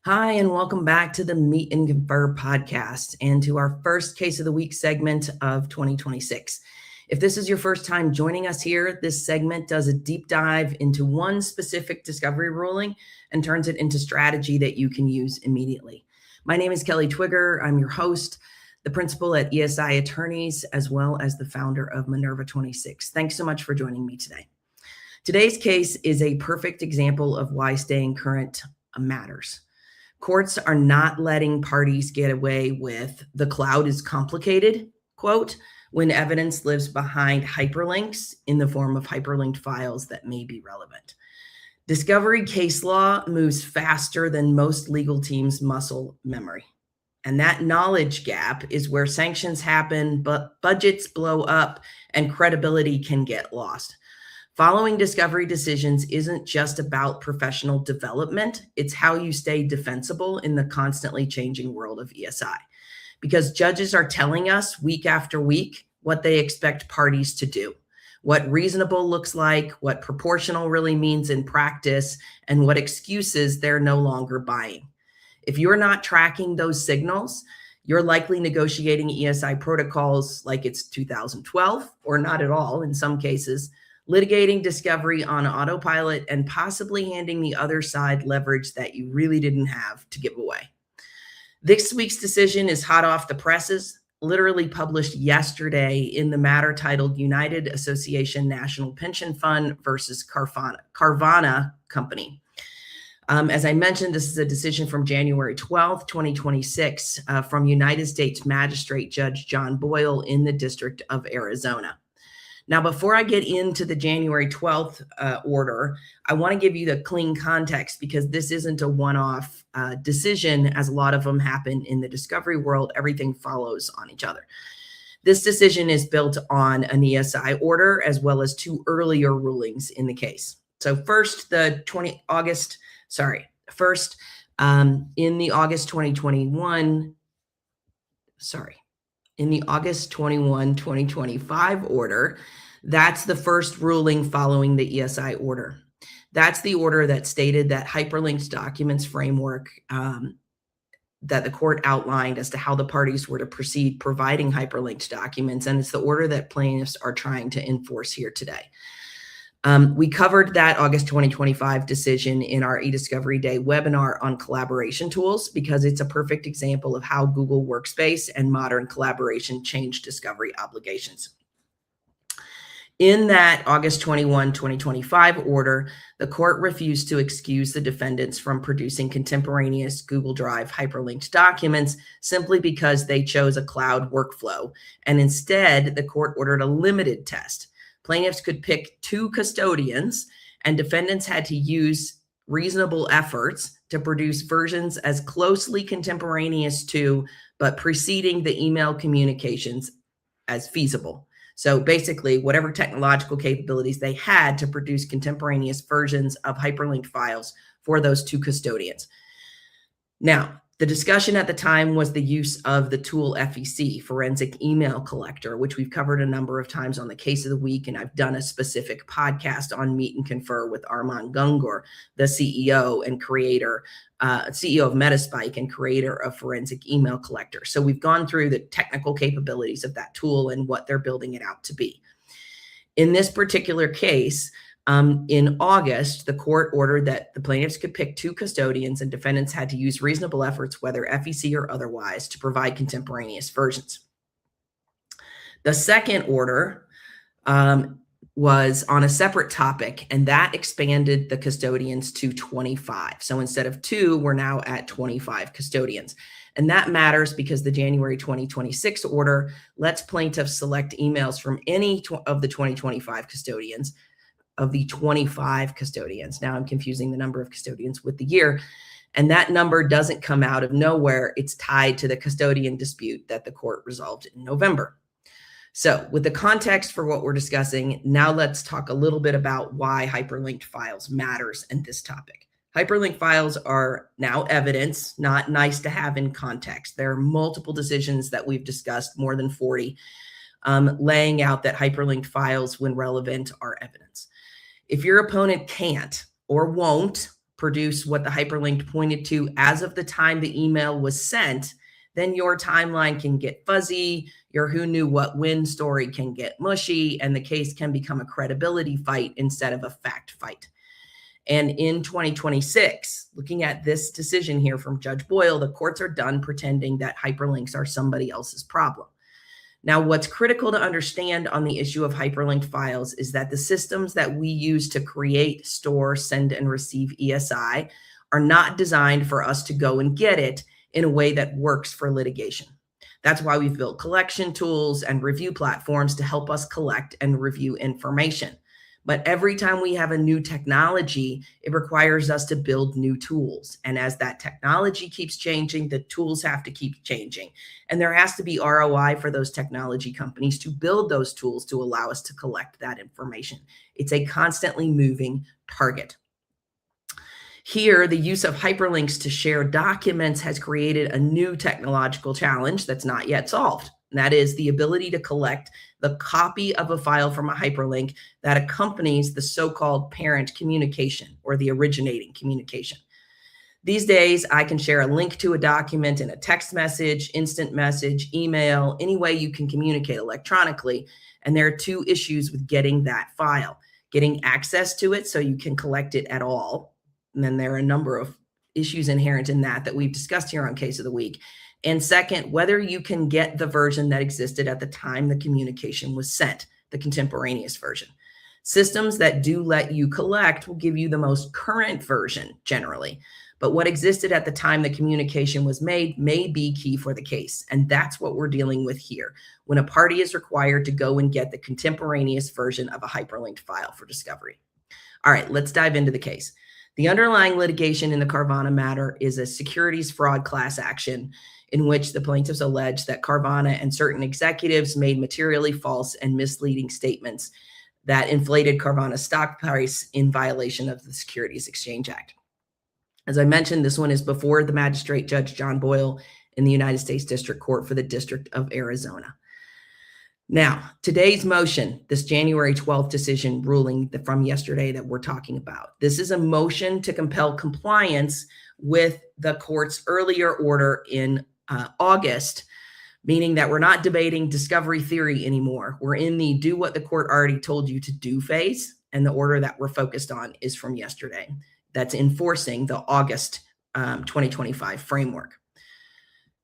Hi, and welcome back to the Meet and Confer podcast and to our first Case of the Week segment of 2026. If this is your first time joining us here, this segment does a deep dive into one specific discovery ruling and turns it into strategy that you can use immediately. My name is Kelly Twigger. I'm your host, the principal at ESI Attorneys, as well as the founder of Minerva 26. Thanks so much for joining me today. Today's case is a perfect example of why staying current matters. Courts are not letting parties get away with "the cloud is complicated," quote, when evidence lives behind hyperlinks in the form of hyperlinked files that may be relevant. Discovery case law moves faster than most legal teams' muscle memory. And that knowledge gap is where sanctions happen, but budgets blow up and credibility can get lost. Following discovery decisions isn't just about professional development. It's how you stay defensible in the constantly changing world of ESI. Because judges are telling us week after week what they expect parties to do, what reasonable looks like, what proportional really means in practice, and what excuses they're no longer buying. If you're not tracking those signals, you're likely negotiating ESI protocols like it's 2012, or not at all in some cases, litigating discovery on autopilot, and possibly handing the other side leverage that you really didn't have to give away. This week's decision is hot off the presses, literally published yesterday in the matter titled United Association National Pension Fund versus Carvana Company. As I mentioned, this is a decision from January 12th, 2026, from United States Magistrate Judge John Boyle in the District of Arizona. Now, before I get into the January 12th order, I want to give you the clean context because this isn't a one-off decision, as a lot of them happen in the discovery world. Everything follows on each other. This decision is built on an ESI order as well as two earlier rulings in the case. So first, in the August 21, 2025 order, that's the first ruling following the ESI order. That's the order that stated that hyperlinked documents framework that the court outlined as to how the parties were to proceed providing hyperlinked documents, and it's the order that plaintiffs are trying to enforce here today. We covered that August 2025 decision in our eDiscovery Day webinar on collaboration tools because it's a perfect example of how Google Workspace and modern collaboration change discovery obligations. In that August 21, 2025 order, the court refused to excuse the defendants from producing contemporaneous Google Drive hyperlinked documents simply because they chose a cloud workflow. And instead, the court ordered a limited test. Plaintiffs could pick two custodians, and defendants had to use reasonable efforts to produce versions as closely contemporaneous to, but preceding the email communications as feasible. So basically, whatever technological capabilities they had to produce contemporaneous versions of hyperlinked files for those two custodians. Now, the discussion at the time was the use of the tool FEC, Forensic Email Collector, which we've covered a number of times on the Case of the Week, and I've done a specific podcast on Meet and Confer with Armand Gungur, the CEO and creator, CEO of Metaspike and creator of Forensic Email Collector. So we've gone through the technical capabilities of that tool and what they're building it out to be. In this particular case, in August, the court ordered that the plaintiffs could pick two custodians and defendants had to use reasonable efforts, whether FEC or otherwise, to provide contemporaneous versions. The second order was on a separate topic, and that expanded the custodians to 25. So instead of two, we're now at 25 custodians. And that matters because the January 2026 order lets plaintiffs select emails from any of the 2025 custodians. Of the 25 custodians. Now I'm confusing the number of custodians with the year. And that number doesn't come out of nowhere. It's tied to the custodian dispute that the court resolved in November. So with the context for what we're discussing, now let's talk a little bit about why hyperlinked files matters in this topic. Hyperlinked files are now evidence, not nice to have in context. There are multiple decisions that we've discussed, more than 40, laying out that hyperlinked files, when relevant, are evidence. If your opponent can't or won't produce what the hyperlink pointed to as of the time the email was sent, then your timeline can get fuzzy, your who knew what when story can get mushy, and the case can become a credibility fight instead of a fact fight. And in 2026, looking at this decision here from Judge Boyle, the courts are done pretending that hyperlinks are somebody else's problem. Now, what's critical to understand on the issue of hyperlinked files is that the systems that we use to create, store, send, and receive ESI are not designed for us to go and get it in a way that works for litigation. That's why we've built collection tools and review platforms to help us collect and review information. But every time we have a new technology, it requires us to build new tools. And as that technology keeps changing, the tools have to keep changing. And there has to be ROI for those technology companies to build those tools to allow us to collect that information. It's a constantly moving target. Here, the use of hyperlinks to share documents has created a new technological challenge that's not yet solved. And that is the ability to collect the copy of a file from a hyperlink that accompanies the so-called parent communication or the originating communication. These days, I can share a link to a document in a text message, instant message, email, any way you can communicate electronically. And there are two issues with getting that file: getting access to it so you can collect it at all. And then there are a number of issues inherent in that we've discussed here on Case of the Week. And second, whether you can get the version that existed at the time the communication was sent, the contemporaneous version. Systems that do let you collect will give you the most current version generally, but what existed at the time the communication was made may be key for the case. And that's what we're dealing with here when a party is required to go and get the contemporaneous version of a hyperlinked file for discovery. All right, let's dive into the case. The underlying litigation in the Carvana matter is a securities fraud class action in which the plaintiffs allege that Carvana and certain executives made materially false and misleading statements that inflated Carvana's stock price in violation of the Securities Exchange Act. As I mentioned, this one is before the magistrate Judge John Boyle in the United States District Court for the District of Arizona. Now, today's motion, this January 12th decision ruling from yesterday that we're talking about, this is a motion to compel compliance with the court's earlier order in August, meaning that we're not debating discovery theory anymore. We're in the do what the court already told you to do phase, and the order that we're focused on is from yesterday. That's enforcing the August 2025 framework.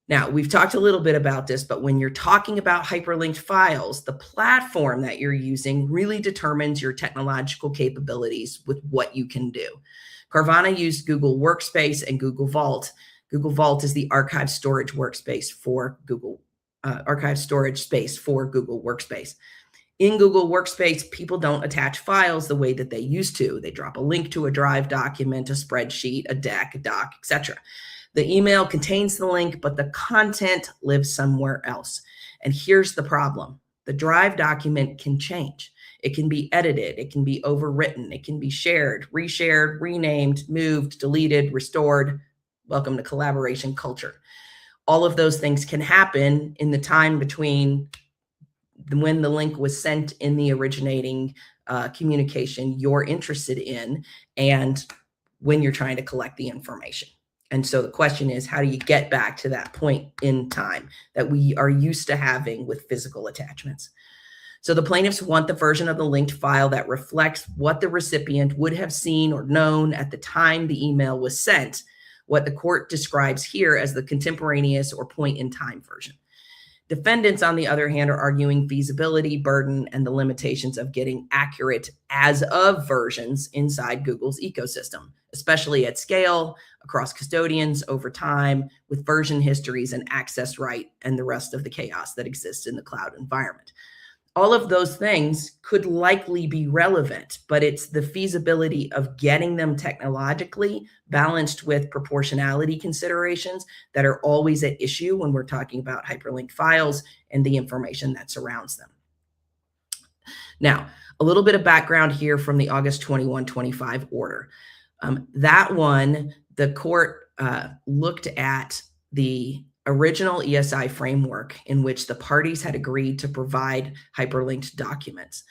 Now, we've talked a little bit about this, but when you're talking about hyperlinked files, the platform that you're using really determines your technological capabilities with what you can do. Carvana used Google Workspace and Google Vault. Google Vault is the archive storage workspace for Google, archive storage space for Google Workspace. In Google Workspace, people don't attach files the way that they used to. They drop a link to a Drive document, a spreadsheet, a deck, a doc, etc. The email contains the link, but the content lives somewhere else. And here's the problem. The Drive document can change. It can be edited. It can be overwritten. It can be shared, reshared, renamed, moved, deleted, restored. Welcome to collaboration culture. All of those things can happen in the time between when the link was sent in the originating communication you're interested in and when you're trying to collect the information. And so the question is, how do you get back to that point in time that we are used to having with physical attachments? So the plaintiffs want the version of the linked file that reflects what the recipient would have seen or known at the time the email was sent, what the court describes here as the contemporaneous or point in time version. Defendants, on the other hand, are arguing feasibility, burden, and the limitations of getting accurate as of versions inside Google's ecosystem, especially at scale, across custodians, over time, with version histories and access right, and the rest of the chaos that exists in the cloud environment. All of those things could likely be relevant, but it's the feasibility of getting them technologically balanced with proportionality considerations that are always at issue when we're talking about hyperlinked files and the information that surrounds them. Now, a little bit of background here from the August 21-25 order. That one, the court looked at the original ESI framework in which the parties had agreed to provide hyperlinked documents.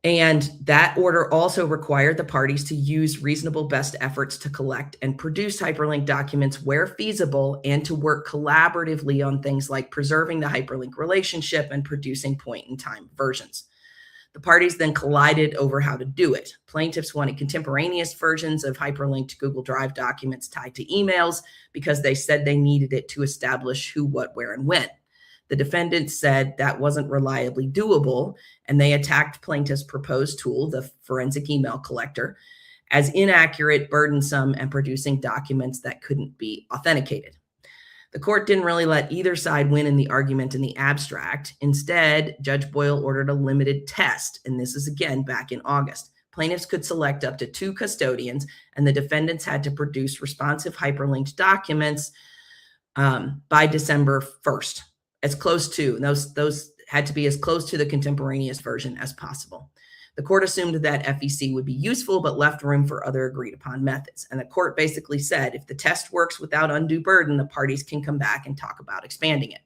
And that order also required the parties to use reasonable best efforts to collect and produce hyperlink documents where feasible, and to work collaboratively on things like preserving the hyperlink relationship and producing point-in-time versions. The parties then collided over how to do it. Plaintiffs wanted contemporaneous versions of hyperlinked Google Drive documents tied to emails because they said they needed it to establish who, what, where, and when. The defendants said that wasn't reliably doable, and they attacked plaintiffs' proposed tool, the forensic email collector, as inaccurate, burdensome, and producing documents that couldn't be authenticated. The court didn't really let either side win in the argument in the abstract. Instead, Judge Boyle ordered a limited test, and this is again back in August. Plaintiffs could select up to 2 custodians, and the defendants had to produce responsive hyperlinked documents by December 1st. As close to, those had to be as close to the contemporaneous version as possible. The court assumed that FEC would be useful, but left room for other agreed upon methods. And the court basically said, if the test works without undue burden, the parties can come back and talk about expanding it.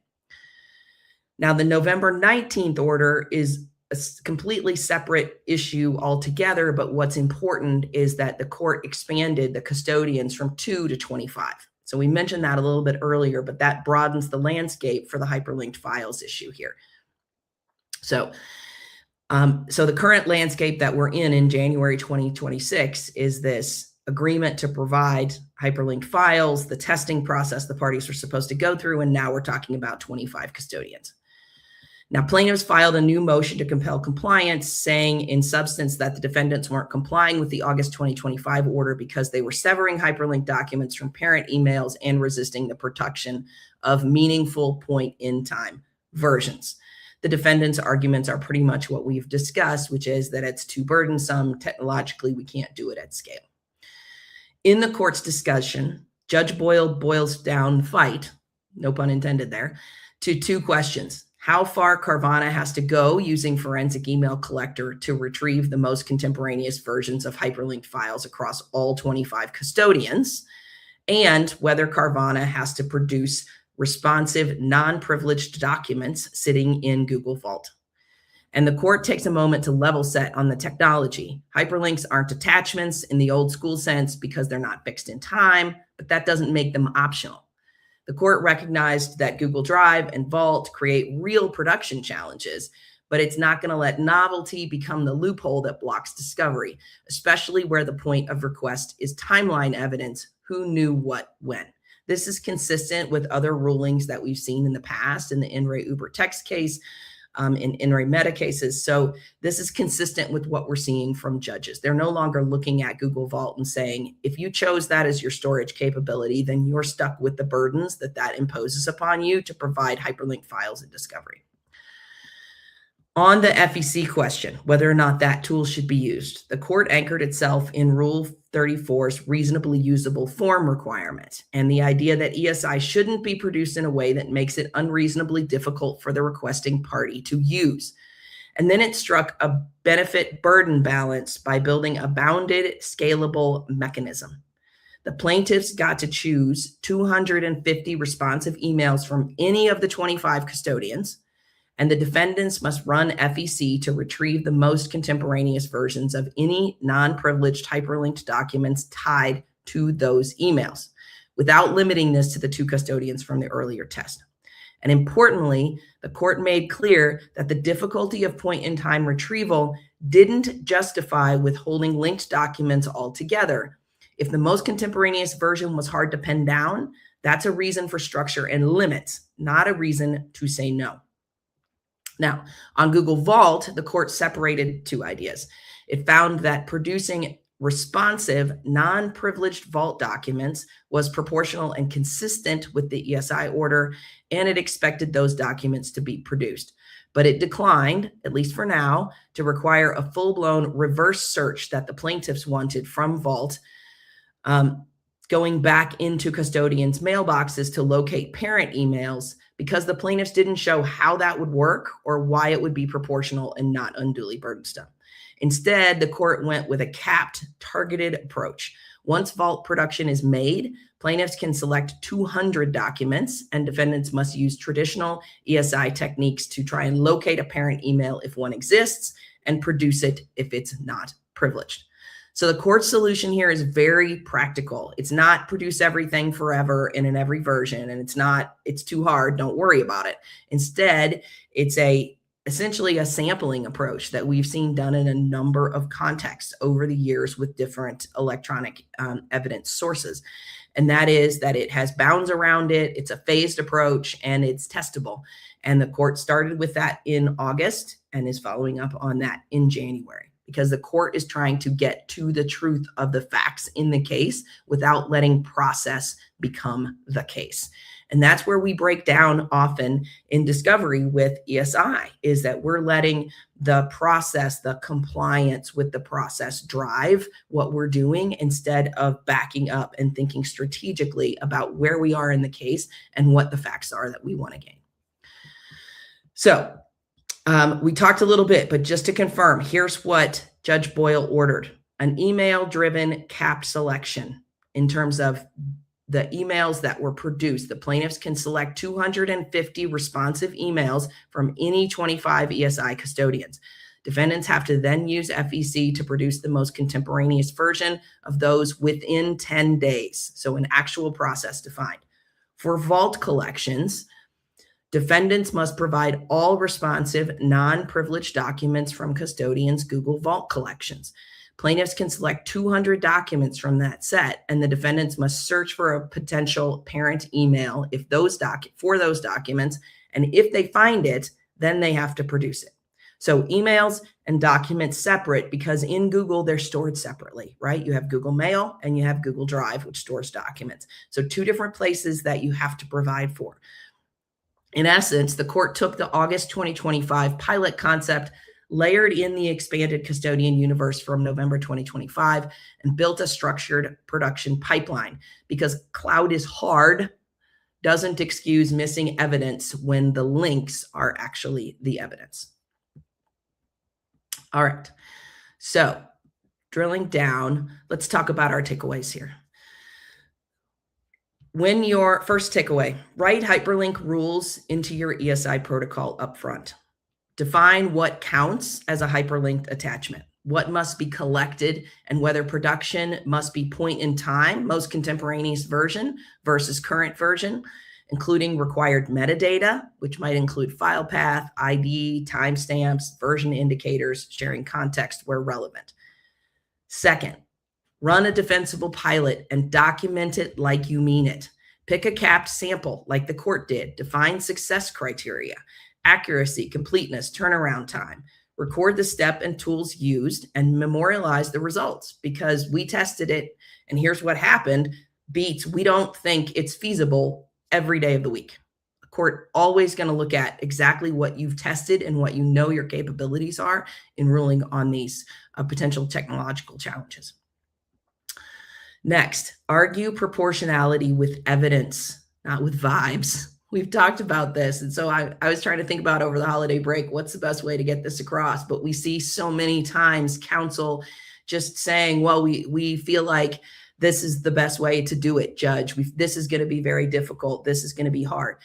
Now, the November 19th order is a completely separate issue altogether, but what's important is that the court expanded the custodians from 2 to 25. So we mentioned that a little bit earlier, but that broadens the landscape for the hyperlinked files issue here. So the current landscape that we're in January 2026 is this agreement to provide hyperlinked files, the testing process the parties were supposed to go through, and now we're talking about 25 custodians. Now, plaintiffs filed a new motion to compel compliance, saying in substance that the defendants weren't complying with the August 2025 order because they were severing hyperlinked documents from parent emails and resisting the production of meaningful point-in-time versions. The defendants' arguments are pretty much what we've discussed, which is that it's too burdensome. Technologically, we can't do it at scale. In the court's discussion, Judge Boyle boils down the fight, no pun intended there, to 2 questions. How far Carvana has to go using forensic email collector to retrieve the most contemporaneous versions of hyperlinked files across all 25 custodians, and whether Carvana has to produce responsive, non-privileged documents sitting in Google Vault. And the court takes a moment to level set on the technology. Hyperlinks aren't attachments in the old school sense because they're not fixed in time, but that doesn't make them optional. The court recognized that Google Drive and Vault create real production challenges, but it's not going to let novelty become the loophole that blocks discovery, especially where the point of request is timeline evidence, who knew what when. This is consistent with other rulings that we've seen in the past in the In Re Uber Text case, in Re Meta cases. So this is consistent with what we're seeing from judges. They're no longer looking at Google Vault and saying, if you chose that as your storage capability, then you're stuck with the burdens that imposes upon you to provide hyperlinked files in discovery. On the FEC question, whether or not that tool should be used, the court anchored itself in Rule 34's reasonably usable form requirement and the idea that ESI shouldn't be produced in a way that makes it unreasonably difficult for the requesting party to use. And then it struck a benefit burden balance by building a bounded, scalable mechanism. The plaintiffs got to choose 250 responsive emails from any of the 25 custodians, and the defendants must run FEC to retrieve the most contemporaneous versions of any non-privileged hyperlinked documents tied to those emails, without limiting this to the 2 custodians from the earlier test. And importantly, the court made clear that the difficulty of point-in-time retrieval didn't justify withholding linked documents altogether. If the most contemporaneous version was hard to pin down, that's a reason for structure and limits, not a reason to say no. Now, on Google Vault, the court separated 2 ideas. It found that producing responsive, non-privileged Vault documents was proportional and consistent with the ESI order, and it expected those documents to be produced. But it declined, at least for now, to require a full-blown reverse search that the plaintiffs wanted from Vault, going back into custodians' mailboxes to locate parent emails, because the plaintiffs didn't show how that would work or why it would be proportional and not unduly burdensome. Instead, the court went with a capped, targeted approach, Once vault production is made, plaintiffs can select 200 documents, and defendants must use traditional ESI techniques to try and locate a parent email if one exists and produce it if it's not privileged. So the court's solution here is very practical. It's not produce everything forever and in every version, and it's too hard, don't worry about it. Instead, it's essentially a sampling approach that we've seen done in a number of contexts over the years with different electronic evidence sources. And that is that it has bounds around it, it's a phased approach, and it's testable. And the court started with that in August and is following up on that in January, because the court is trying to get to the truth of the facts in the case without letting process become the case. And that's where we break down often in discovery with ESI, is that we're letting the process, the compliance with the process drive what we're doing instead of backing up and thinking strategically about where we are in the case and what the facts are that we want to gain. So we talked a little bit, but just to confirm, here's what Judge Boyle ordered: an email-driven capped selection in terms of the emails that were produced. The plaintiffs can select 250 responsive emails from any 25 ESI custodians. Defendants have to then use FEC to produce the most contemporaneous version of those within 10 days. So an actual process defined. For vault collections, defendants must provide all responsive, non-privileged documents from custodians' Google Vault collections. Plaintiffs can select 200 documents from that set, and the defendants must search for a potential parent email for those documents. And if they find it, then they have to produce it. So emails and documents separate, because in Google, they're stored separately, right? You have Google Mail and you have Google Drive, which stores documents. So two different places that you have to provide for. In essence, the court took the August 2025 pilot concept, layered in the expanded custodian universe from November 2025, and built a structured production pipeline, because cloud is hard doesn't excuse missing evidence when the links are actually the evidence. All right, so drilling down, let's talk about our takeaways here. When your first takeaway, write hyperlink rules into your ESI protocol upfront. Define what counts as a hyperlinked attachment, what must be collected, and whether production must be point in time, most contemporaneous version versus current version, including required metadata, which might include file path, ID, timestamps, version indicators, sharing context where relevant. Second, run a defensible pilot and document it like you mean it. Pick a capped sample like the court did. Define success criteria, accuracy, completeness, turnaround time. Record the step and tools used and memorialize the results, because we tested it and here's what happened. Beats, we don't think it's feasible every day of the week. The court always going to look at exactly what you've tested and what you know your capabilities are in ruling on these potential technological challenges. Next, argue proportionality with evidence, not with vibes. We've talked about this. And so I was trying to think about over the holiday break, what's the best way to get this across? But we see so many times counsel just saying, well, we feel like this is the best way to do it, Judge. This is going to be very difficult. This is going to be hard.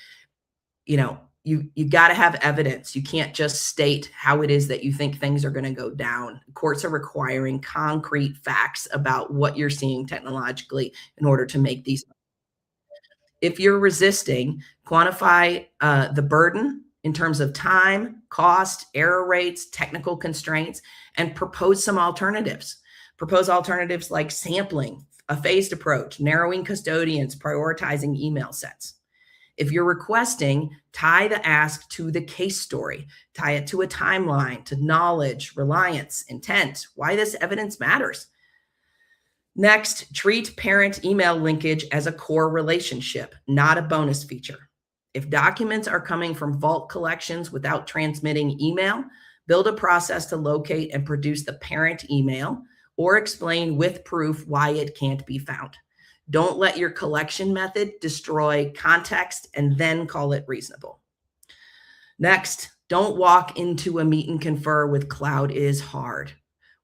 You know, you got to have evidence. You can't just state how it is that you think things are going to go down. Courts are requiring concrete facts about what you're seeing technologically in order to make these. If you're resisting, quantify the burden in terms of time, cost, error rates, technical constraints, and propose some alternatives. Propose alternatives like sampling, a phased approach, narrowing custodians, prioritizing email sets. If you're requesting, tie the ask to the case story, tie it to a timeline, to knowledge, reliance, intent, why this evidence matters. Next, treat parent email linkage as a core relationship, not a bonus feature. If documents are coming from vault collections without transmitting email, build a process to locate and produce the parent email, or explain with proof why it can't be found. Don't let your collection method destroy context and then call it reasonable. Next, don't walk into a meet and confer with cloud is hard.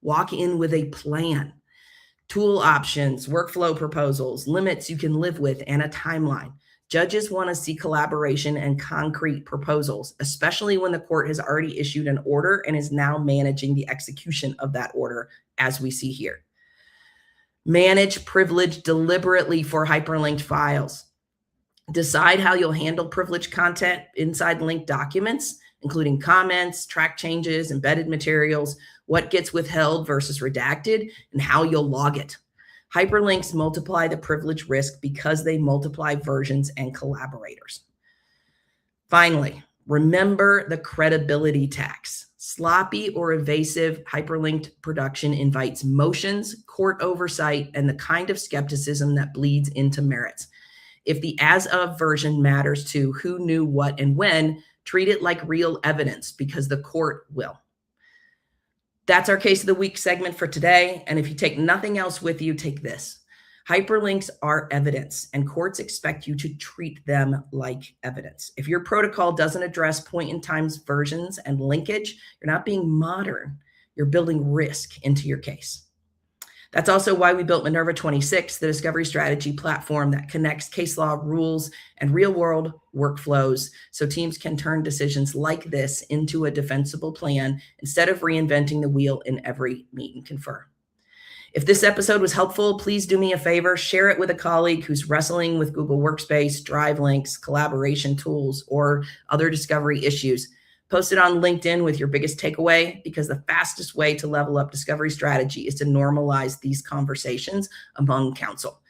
Walk in with a plan. tool options, workflow proposals, limits you can live with, and a timeline. Judges want to see collaboration and concrete proposals, especially when the court has already issued an order and is now managing the execution of that order, as we see here. Manage privilege deliberately for hyperlinked files. Decide how you'll handle privileged content inside linked documents, including comments, track changes, embedded materials, what gets withheld versus redacted, and how you'll log it. Hyperlinks multiply the privilege risk because they multiply versions and collaborators. Finally, remember the credibility tax. Sloppy or evasive hyperlinked production invites motions, court oversight, and the kind of skepticism that bleeds into merits. If the as-of version matters to who knew what and when, treat it like real evidence because the court will. That's our Case of the Week segment for today. And if you take nothing else with you, take this. Hyperlinks are evidence, and courts expect you to treat them like evidence. If your protocol doesn't address point-in-time versions and linkage, you're not being modern. You're building risk into your case. That's also why we built Minerva 26, the discovery strategy platform that connects case law rules and real-world workflows so teams can turn decisions like this into a defensible plan instead of reinventing the wheel in every meet and confer. If this episode was helpful, please do me a favor, share it with a colleague who's wrestling with Google Workspace, Drive links, collaboration tools, or other discovery issues. Post it on LinkedIn with your biggest takeaway, because the fastest way to level up discovery strategy is to normalize these conversations among counsel.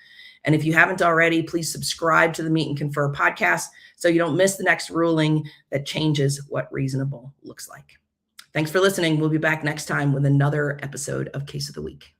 And if you haven't already, please subscribe to the Meet and Confer podcast so you don't miss the next ruling that changes what reasonable looks like. Thanks for listening. We'll be back next time with another episode of Case of the Week.